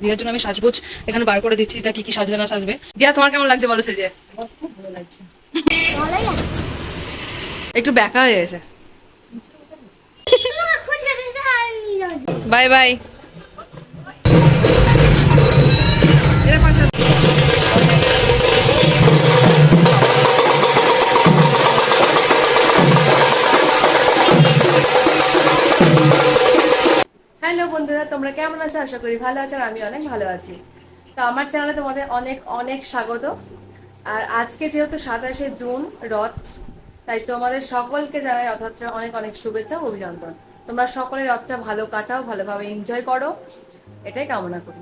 দিয়ার জন্য আমি সাজগোজ এখানে বার করে দিচ্ছি, এটা কি কি সাজবে না সাজবে। দিয়া তোমার কেমন লাগছে বলো? সেজে খুব ভালো লাগছে। একটু ব্যাকা হয়ে গেছে। Bye bye. হ্যালো বন্ধুরা, তোমরা কেমন আছো? আশা করি ভালো আছো, আর আমি অনেক ভালো আছি। তো আমার চ্যানেলে তোমাদের অনেক অনেক স্বাগত। আর আজকে যেহেতু 27শে জুন রথ, তাই তোমাদের সকলকে জানাই রথযাত্রা অনেক অনেক শুভেচ্ছা ও অভিনন্দন। তোমরা সকলে রথটা ভালো কাটাও, ভালোভাবে এনজয় করো, এটাই কামনা করি।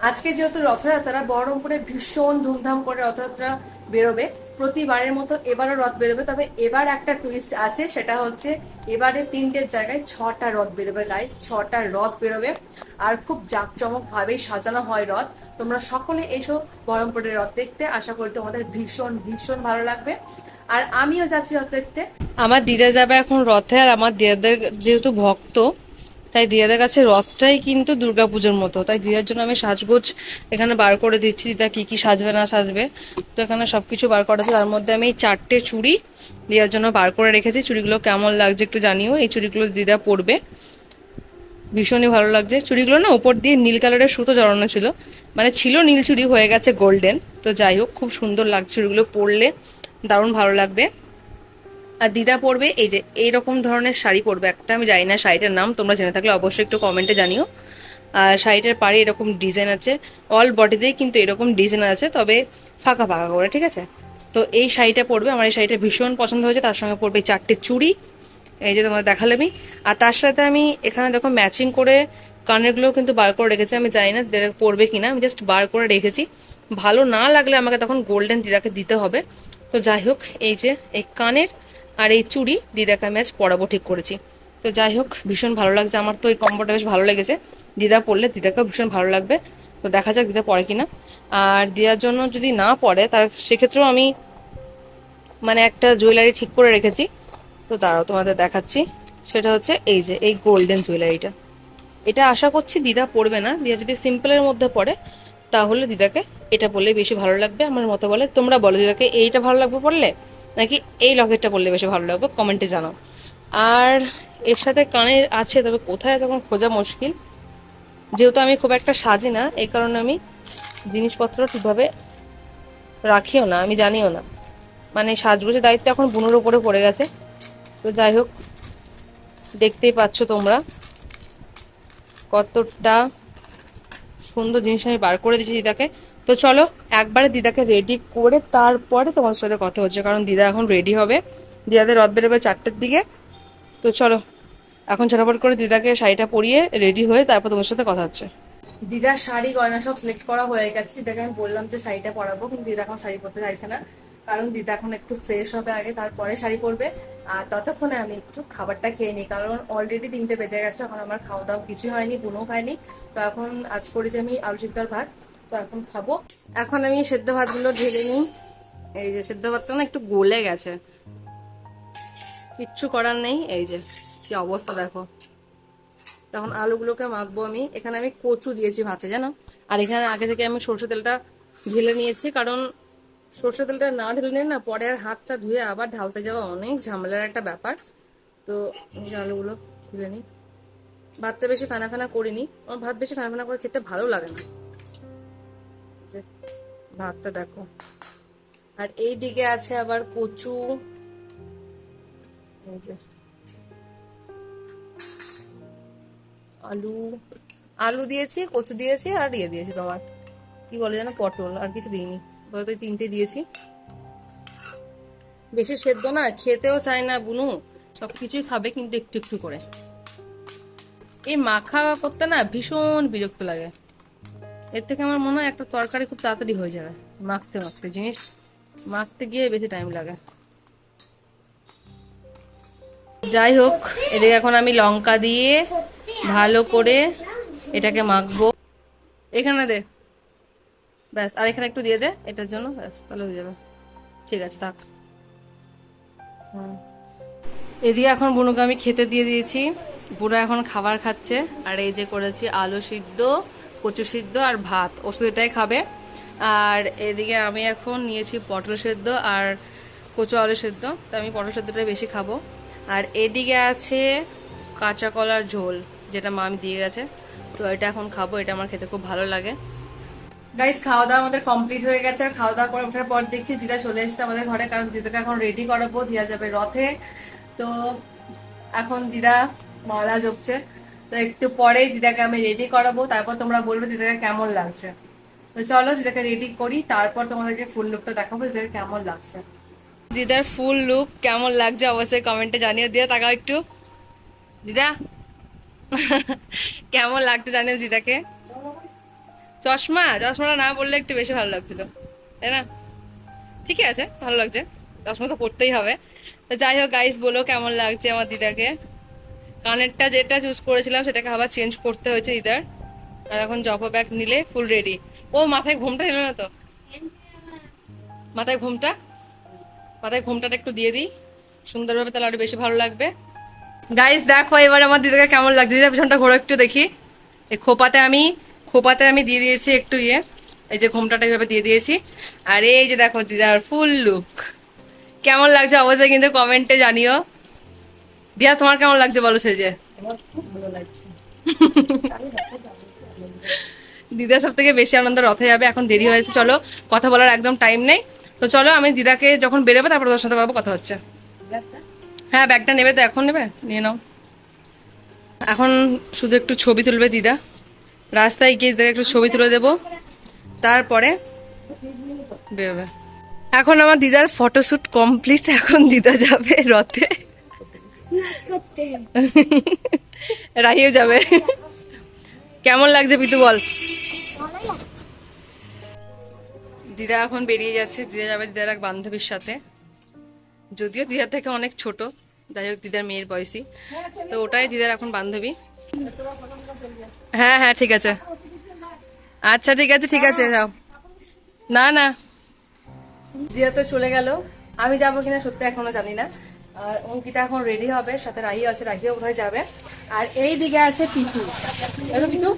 আজকে যেহেতু রথযাত্রা, বহরমপুরে ভীষণ ধুমধাম করে রথযাত্রা বেরোবে। প্রতিবারের মতো এবারও রথ বেরোবে, তবে এবার একটা টুইস্ট আছে, সেটা হচ্ছে এবারে 3টে জায়গায় 6টা রথ বেরোবে গাইস। 6টা রথ বেরোবে আর খুব জাঁকজমক ভাবেই সাজানো হয় রথ। তোমরা সকলে এসো বহরমপুরের রথ দেখতে, আশা করি তোমাদের ভীষণ ভীষণ ভালো লাগবে। আর আমিও যাচ্ছি রথ দেখতে। আমার দিদা যাবে এখন রথে, আর আমার দিদাদের যেহেতু ভক্ত, তাই দিদাদের কাছে রথটাই কিন্তু দুর্গাপুজোর মতো। তাই দিদার জন্য আমি সাজগোজ এখানে বার করে দিচ্ছি, দিদা কি কি সাজবে না সাজবে। তো এখানে সবকিছু বার করা আছে, তার মধ্যে আমি এই 4টে চুড়ি দিদার জন্য বার করে রেখেছি। চুড়িগুলো কেমন লাগছে একটু জানিও। এই চুড়িগুলো দিদা পরবে, ভীষণই ভালো লাগছে। চুড়িগুলো না উপর দিয়ে নীল কালারের সুতো জড়ানো ছিল, মানে ছিল নীল চুড়ি, হয়ে গেছে গোল্ডেন। তো যাই হোক, খুব সুন্দর লাগছে চুড়িগুলো পরলে, দারুণ ভালো লাগবে। আর দিদা পরবে এই যে এইরকম ধরনের শাড়ি পরবে একটা, আমি জানি না শাড়িটার নাম, তোমরা জেনে থাকলে অবশ্যই একটু কমেন্টে জানিও। আর শাড়িটার পাড়ে এরকম ডিজাইন আছে, অল বডিতেই কিন্তু এরকম ডিজাইন আছে, তবে ফাঁকা ফাঁকা করে, ঠিক আছে। তো এই শাড়িটা পরবে, আমার এই শাড়িটা ভীষণ পছন্দ হয়েছে। তার সঙ্গে পরবে 4টে চুড়ি, এই যে তোমার দেখালে আমি। আর তার সাথে আমি এখানে দেখো ম্যাচিং করে কানেরগুলো কিন্তু বার করে রেখেছি। আমি জানি না পরবে কিনা, আমি জাস্ট বার করে রেখেছি। ভালো না লাগলে আমাকে তখন গোল্ডেন দিদাকে দিতে হবে। তো যাই হোক, এই যে এই কানের আর এই চুড়ি দিদাকে আমি আজ পরাবো ঠিক করেছি। তো যাই হোক, ভীষণ ভালো লাগছে আমার, তো এই কম্বোটা বেশ ভালো লেগেছে। দিদা পরলে দিদাকেও ভীষণ ভালো লাগবে। তো দেখা যাক দিদা পরে কিনা। আর দিদার জন্য যদি না পরে, তার সেক্ষেত্রেও আমি মানে একটা জুয়েলারি ঠিক করে রেখেছি। তো দাঁড়াও তোমাদের দেখাচ্ছি। সেটা হচ্ছে এই যে এই গোল্ডেন জুয়েলারিটা। এটা আশা করছি দিদা পরবে না, দিদা যদি সিম্পলের মধ্যে পরে তাহলে দিদাকে এটা পরলে বেশি ভালো লাগবে আমার মতো বলে। তোমরা বলো দিদাকে এইটা ভালো লাগবে পরলে, নাকি এই লকেটটা পরলে বেশি ভালো লাগবে, কমেন্টে জানাও। আর এর সাথে কানের আছে, তবে কোথায় তখন খোঁজা মুশকিল। যেহেতু আমি খুব একটা সাজি না, এই কারণে আমি জিনিসপত্র ঠিকভাবে রাখিও না, আমি জানিও না। মানে সাজগোজের দায়িত্ব এখন বুনোর উপরে পড়ে গেছে। তো যাই হোক, দেখতেই পাচ্ছ তোমরা কতটা সুন্দর জিনিস আমি বার করে দিচ্ছি দিদাকে। তো চলো একবারে দিদাকে রেডি করে তারপরে তোমাদের সাথে কথা হচ্ছে, কারণ দিদা এখন রেডি হবে। দিদাদের রথ বেরোবে 4টের দিকে। তো চলো এখন ঝটাপট করে দিদাকে শাড়িটা পরিয়ে রেডি হয়ে তারপর তোমার সাথে কথা হচ্ছে। দিদার শাড়ি গয়না সব সিলেক্ট করা হয়ে গেছে। দিদাকে আমি বললাম যে শাড়িটা পরাবো, কিন্তু দিদা এখন শাড়ি পরতে চাইছে না, কারণ দিদা এখন একটু ফ্রেশ হবে আগে, তারপরে শাড়ি পরবে। আর ততক্ষণে আমি একটু খাবারটা খেয়ে নিই, কারণ অলরেডি 3টে বেজে গেছে, এখন আমার খাওয়া দাওয়া কিছুই হয়নি, বুনও খায়নি। তো এখন আজ করেছি আমি আলু সিদ্ধ আর ভাত, তো এখন খাবো। এখন আমি সেদ্ধ ভাতগুলো ঢেলে নিই। এই যে সেদ্ধ ভাতটা না একটু গলে গেছে, কিচ্ছু করার নেই। এই যে কি অবস্থা দেখো। তখন আলুগুলোকে মাখবো আমি। এখানে আমি কচু দিয়েছি ভাতে, জানো। আর এখানে আগে থেকে আমি সরষে তেলটা ঢেলে নিয়েছি, কারণ সরষে তেলটা না ঢেলে নিয়ে না পরে আর হাতটা ধুয়ে আবার ঢালতে যাওয়া অনেক ঝামেলার একটা ব্যাপার। তো আলুগুলো ঢেলে নিই। ভাতটা বেশি ফেনা ফেনা করিনি, আমার ভাত বেশি ফেনা ফেনা করে খেতে ভালো লাগে না। ভাতটা দেখো। আর এই দিকে আছে আবার কচু, এই যে আলু, আলু দিয়েছি, কচু দিয়েছি, আর ইয়ে দিয়েছি তোমার কি বলে যেন, পটল। আর কিছু দিইনি, বলতে 3টে দিয়েছি। বেশি সেদ্ধ না খেতেও চায় না বুনু, সবকিছুই খাবে কিন্তু একটু একটু করে। এই মাখা করতে না ভীষণ বিরক্ত লাগে। এর থেকে আমার মনে হয় একটা তরকারি খুব তাড়াতাড়ি হয়ে যাবে, মাখতে মাখতে জিনিস মাখতে গিয়ে বেশি টাইম লাগে। যাই হোক, এদিকে এখন আমি লঙ্কা দিয়ে ভালো করে এটাকে মাখবো। এখানে দে, ব্যাস। আর এখানে একটু দিয়ে দে এটার জন্য, ব্যাস তাহলে হয়ে যাবে। ঠিক আছে থাক। এদিকে এখন বুনুকে আমি খেতে দিয়ে দিয়েছি, বুনো এখন খাবার খাচ্ছে। আর এই যে করেছি আলু সিদ্ধ, কচু সিদ্ধ আর ভাত, ও শুধু এটাই খাবে। আর এদিকে আমি এখন নিয়েছি পটল সেদ্ধ আর কচু আলু সেদ্ধ, তো আমি পটল সেদ্ধটাই বেশি খাবো। আর এদিকে আছে কাঁচা কলার ঝোল, যেটা মা আমি দিয়ে গেছে, তো এটা এখন খাবো, এটা আমার খেতে খুব ভালো লাগে। গাইস, খাওয়া দাওয়া আমাদের কমপ্লিট হয়ে গেছে। আর খাওয়া দাওয়া করে ওঠার পর দেখছি দিদা চলে এসেছে আমাদের ঘরে, কারণ দিদাকে এখন রেডি করাবো, দিয়া যাবে রথে। তো এখন দিদা মালা জপছে, তো একটু পরেই দিদাকে আমি রেডি করাবো, তারপর তোমরা বলবে দিদাকে কেমন লাগছে। তো চলো দিদাকে রেডি করি, তারপর তোমাদেরকে ফুল লুকটা দেখাবো দিদাকে কেমন লাগছে। দিদার ফুল লুক কেমন লাগছে অবশ্যই কমেন্টে জানিও। দিদা তাকাও একটু, দিদা কেমন লাগছে জানিও দিদাকে। চশমাটা না বললে একটু বেশি ভালো লাগছিল, তাই না? ঠিকই আছে, ভালো লাগছে, চশমা তো পড়তেই হবে। তো যাই হোক গাইস, বলো কেমন লাগছে আমার দিদাকে। কানেরটা যেটা চুজ করেছিলাম সেটাকে আবার চেঞ্জ করতে হয়েছে দিদার। আর এখন জপা ব্যাগ নিলে ফুল রেডি। ও মাথায় ঘুমটা নিল না তো, মাথায় ঘুমটাটা একটু দিয়ে দিই সুন্দরভাবে, তাহলে আরো বেশি ভালো লাগবে। গাইস দেখো এবার আমার দিদাকে কেমন লাগছে। দিদা পিছনটা ঘোরো একটু দেখি। এই খোপাতে আমি দিয়ে দিয়েছি একটু এই যে ঘোমটাটা এইভাবে দিয়ে দিয়েছি। আর এই যে দেখো দিদার ফুল লুক কেমন লাগছে অবশ্যই কিন্তু কমেন্টে জানিও। দিয়া তোমার কেমন লাগছে বলো সেজে? দিদা সব থেকে বেশি আনন্দ রথে যাবে, এখন দেরি হয়েছে, চলো কথা বলার একদম টাইম নেই। তো চলো আমি দিদাকে যখন বেরোবে তারপর তোর সাথে কথা হচ্ছে। হ্যাঁ ব্যাগটা নেবে তো, এখন নেবে, নিয়ে নাও। এখন শুধু একটু ছবি তুলবে দিদা, রাস্তায় গিয়ে দিদাকে একটু ছবি তুলে দেবো, তারপরে বেরোবে। এখন আমার দিদার ফটোশুট কমপ্লিট, এখন দিদা যাবে রথে, রাহিও যাবে। কেমন লাগছে পিতু বল? দিদা এখন বেরিয়ে যাচ্ছে, দিদা যাবে দিদার এক বান্ধবীর সাথে, যদিও দিদার থেকে অনেক ছোট, যাই হোক দিদার মেয়ের বয়সী, তো ওটাই দিদার এখন বান্ধবী। হ্যাঁ হ্যাঁ ঠিক আছে, আচ্ছা ঠিক আছে যাও। না না, দিদা তো চলে গেল, আমি যাবো কিনা সত্যি এখনো জানি না। আর অঙ্কিতা এখন রেডি হবে, সাথে রাহি আছে, রাহিও কোথায় যাবে। আর এই দিকে আছে পিতু, পিতু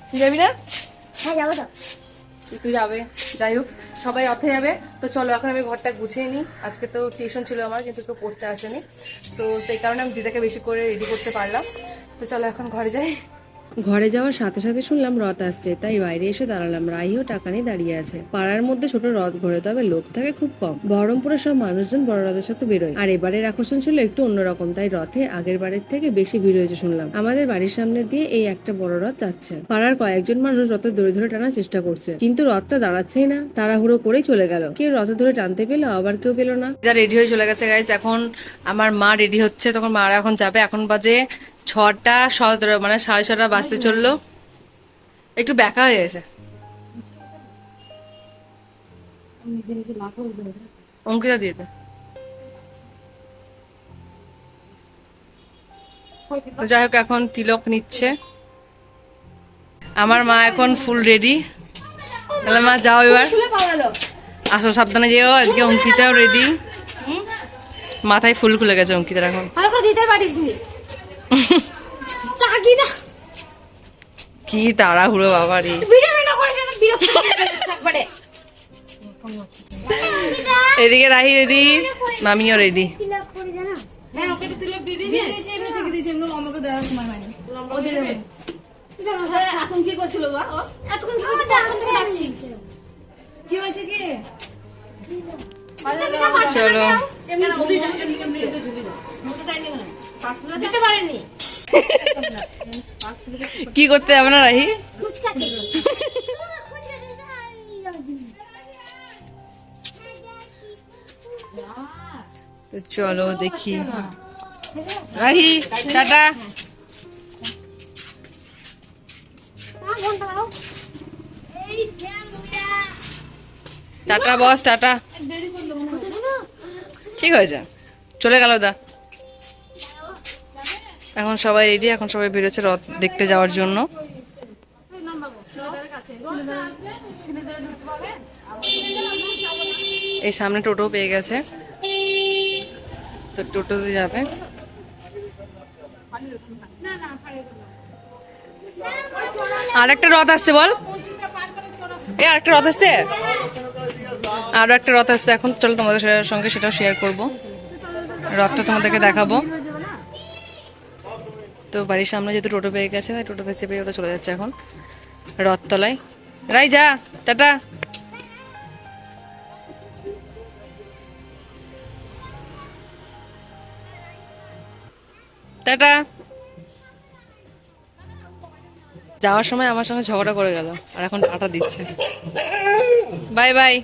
তুই যাবি না? হ্যাঁ যাবো তো। পিতু যাবে, যাই হোক সবাই রথে যাবে। তো চলো এখন আমি ঘরটা গুছিয়ে নিই, আজকে তো টিউশন ছিল আমার, কিন্তু কেউ পড়তে আসেনি, তো সেই কারণে আমি দিদাকে বেশি করে রেডি করতে পারলাম। তো চলো এখন ঘরে যাই। ঘরে যাওয়ার সাথে সাথে শুনলাম রথ আসছে, তাই বাইরে এসে দাঁড়ালাম। রাহিও টাকা নিয়ে দাঁড়িয়ে আছে। পাড়ার মধ্যে ছোট রথ ঘোরে, তবে লোক থাকে খুব কম। বহরমপুরের সব মানুষজন বড় রথের সাথে বেরোয়, আর এবারের আকর্ষণ ছিল একটু অন্যরকম, তাই রথে আগের বারের থেকে বেশি ভিড় হয়েছে শুনলাম। আমাদের বাড়ির সামনে দিয়ে এই একটা বড় রথ যাচ্ছে। পাড়ার কয়েকজন মানুষ রথের দড়ি ধরে টানার চেষ্টা করছে, কিন্তু রথটা দাঁড়াচ্ছেই না, তাড়াহুড়ো করেই চলে গেল। কেউ রথে ধরে টানতে পেলো, আবার কেউ পেলো না। রেডি হয়ে চলে গেছে গাইস, এখন আমার মা রেডি হচ্ছে, তখন মারা এখন যাবে। এখন বাজে 6টা 17, মানে 6:30 বাজতে চললো, একটু ব্যাকা হয়ে গেছে। অঙ্কিতা দিয়ে দে। তো যাই হোক এখন তিলক নিচ্ছে, আমার মা এখন ফুল রেডি। তাহলে মা যাও এবার, আসো সাবধানে যেও। আজকে অঙ্কিতাও রেডি, মাথায় ফুল খুলে গেছে অঙ্কিতার এখন। কি তাড়াহুড়ো বাবারে। এদিকে রাহি রেডি, মামিও রেডি। এখন কি করছিল কি হয়েছে কি? চলো কি করতে যাবে না রাহি? তো চলো দেখি, রাহি টাটা। টাটা বস, টাটা। ঠিক হয়েছে, চলে গেল দা। এখন সবাই রেডি, এখন সবাই বেরোচ্ছে রথ দেখতে যাওয়ার জন্য। এই সামনে টোটো পেয়ে গেছে, তো টোটোতে যাবে। আর একটা রথ আসছে বল, এ আর একটা রথ আসছে, আরো একটা রথ আসছে। এখন চলো তোমাদের সঙ্গে সেটাও শেয়ার করব, রথটা তোমাদেরকে দেখাবো। তো বাড়ির সামনে যেহেতু টোটো পেয়ে গেছে, তাই টোটো পেয়ে চেপে ওটা চলে যাচ্ছে এখন রথতলায়। রাই যা, টাটা। টাটা। যাওয়ার সময় আমার সঙ্গে ঝগড়া করে গেল, আর এখন টাটা দিচ্ছে। Bye bye.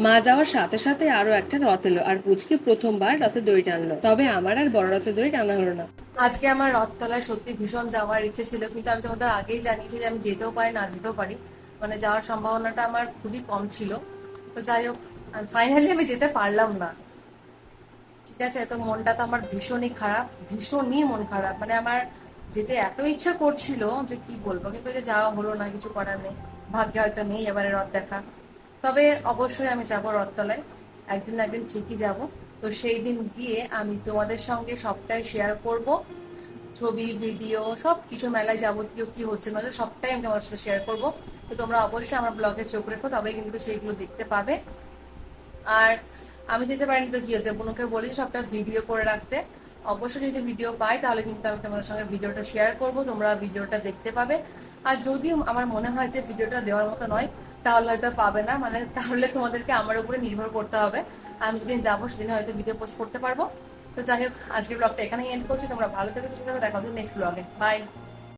মা যাওয়ার সাথে সাথে আরো একটা রথ এলো, আর পুচকি প্রথমবার রথের দড়ি টানলো। তবে আমার আর বড় রথের দড়ি টানা হলো না। আজকে আমার রথতলায় সত্যি ভীষণ যাওয়ার ইচ্ছে ছিল, কিন্তু আমি তোমাদের আগেই জানিয়েছি যে আমি যেতেও পারি না যেতেও পারি, মানে যাওয়ার সম্ভাবনাটা আমার খুবই কম ছিল। তো যাই হোক, ফাইনালি আমি যেতে পারলাম না। ঠিক আছে, তো মনটা তো আমার ভীষণই খারাপ, ভীষণই মন খারাপ। মানে আমার যেতে এত ইচ্ছা করছিল যে কি বলবো, কিন্তু যে যাওয়া হলো না, কিছু করার নেই, ভাগ্যে হয়তো নেই এবারে রথ দেখা। তবে অবশ্যই আমি যাবো রথতলায়, একদিন না একদিন ঠিকই যাব। তো সেই দিন গিয়ে আমি তোমাদের সঙ্গে সবটাই শেয়ার করব, ছবি ভিডিও সব কিছু, মেলায় যাবতীয় কি হচ্ছে না হচ্ছে সবটাই আমি তোমাদের সাথে শেয়ার করব। তো তোমরা অবশ্যই আমার ব্লগে চোখ রেখো, তবে কিন্তু সেইগুলো দেখতে পাবে। আর আমি যেতে পারিনি তো কি হচ্ছে, বোনকে বলি সবটা ভিডিও করে রাখতে। অবশ্যই যদি ভিডিও পাই তাহলে কিন্তু আমি তোমাদের সঙ্গে ভিডিওটা শেয়ার করব, তোমরা ভিডিওটা দেখতে পাবে। আর যদি আমার মনে হয় যে ভিডিওটা দেওয়ার মতো নয়, তাহলে হয়তো পাবে না, মানে তাহলে তোমাদেরকে আমার উপরে নির্ভর করতে হবে। আমি যেদিন যাবো সেদিন হয়তো ভিডিও পোস্ট করতে পারবো। তো যাই হোক, আজকের ব্লগটা এখানেই এন্ড করছি। তোমরা ভালো থেকো, সুস্থ থেকো, দেখা হবে নেক্সট ব্লগে। বাই।